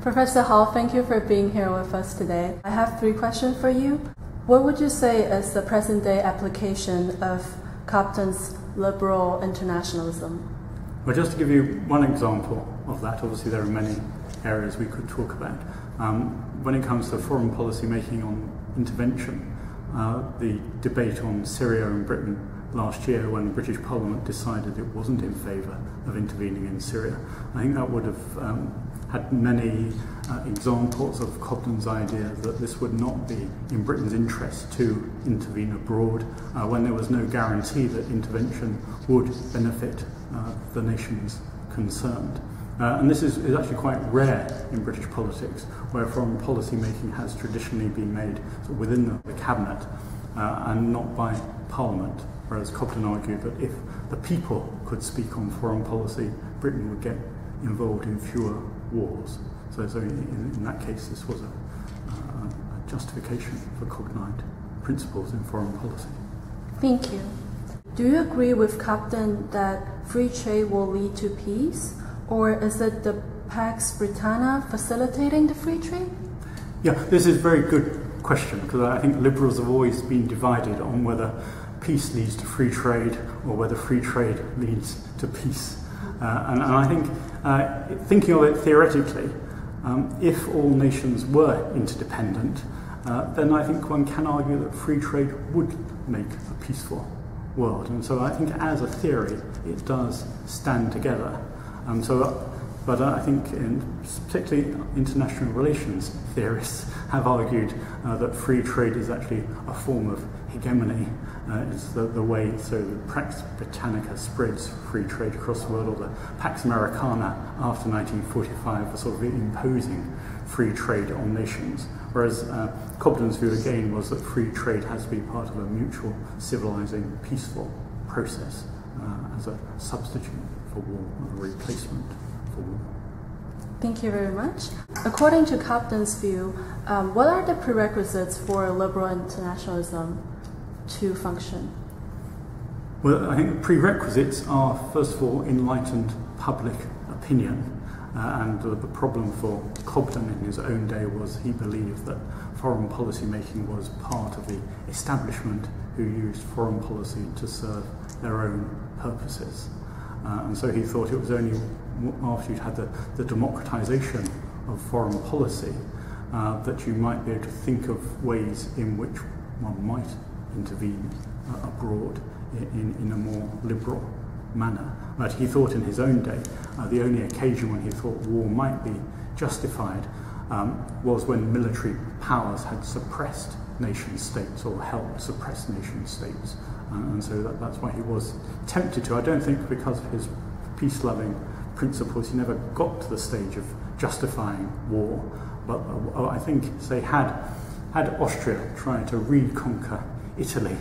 Professor Howe, thank you for being here with us today. I have 3 questions for you. What would you say is the present-day application of Cobden's liberal internationalism? Well, just to give you one example of that, obviously there are many areas we could talk about. When it comes to foreign policy making on intervention, the debate on Syria and Britain last year when the British Parliament decided it wasn't in favour of intervening in Syria, I think that would have had many examples of Cobden's idea that this would not be in Britain's interest to intervene abroad when there was no guarantee that intervention would benefit the nations concerned. And this is actually quite rare in British politics, where foreign policy making has traditionally been made sort of within the cabinet and not by Parliament, whereas Cobden argued that if the people could speak on foreign policy, Britain would get involved in fewer wars. So in that case, this was a justification for Cobdenite principles in foreign policy. Thank you. Do you agree with Cobden that free trade will lead to peace? Or is it the Pax Britannia facilitating the free trade? Yeah, this is a very good question, because I think liberals have always been divided on whether peace leads to free trade or whether free trade leads to peace. And I think, thinking of it theoretically, if all nations were interdependent, then I think one can argue that free trade would make a peaceful world. And so I think as a theory, it does stand together. But I think particularly international relations theorists have argued that free trade is actually a form of hegemony. It's the way, so the Pax Britannica spreads free trade across the world, or the Pax Americana after 1945 was sort of imposing free trade on nations. Whereas Cobden's view again was that free trade has to be part of a mutual civilizing, peaceful process as a substitute for war, a replacement for war. Thank you very much. According to Cobden's view, what are the prerequisites for liberal internationalism to function? Well, I think the prerequisites are, first of all, enlightened public opinion. And the problem for Cobden in his own day was he believed that foreign policy making was part of the establishment who used foreign policy to serve their own purposes. And so he thought it was only after you'd had the democratization of foreign policy that you might be able to think of ways in which one might intervene abroad in a more liberal manner. But he thought in his own day the only occasion when he thought war might be justified was when military powers had suppressed nation states or helped suppress nation states. And so that's why he was tempted to. I don't think because of his peace-loving principles he never got to the stage of justifying war. But I think, say, had Austria tried to reconquer Italy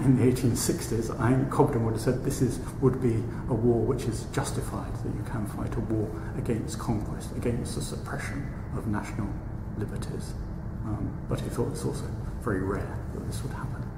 in the 1860s, I think Cobden would have said this would be a war which is justified, that you can fight a war against conquest, against the suppression of national liberties. But he thought it's also very rare that this would happen.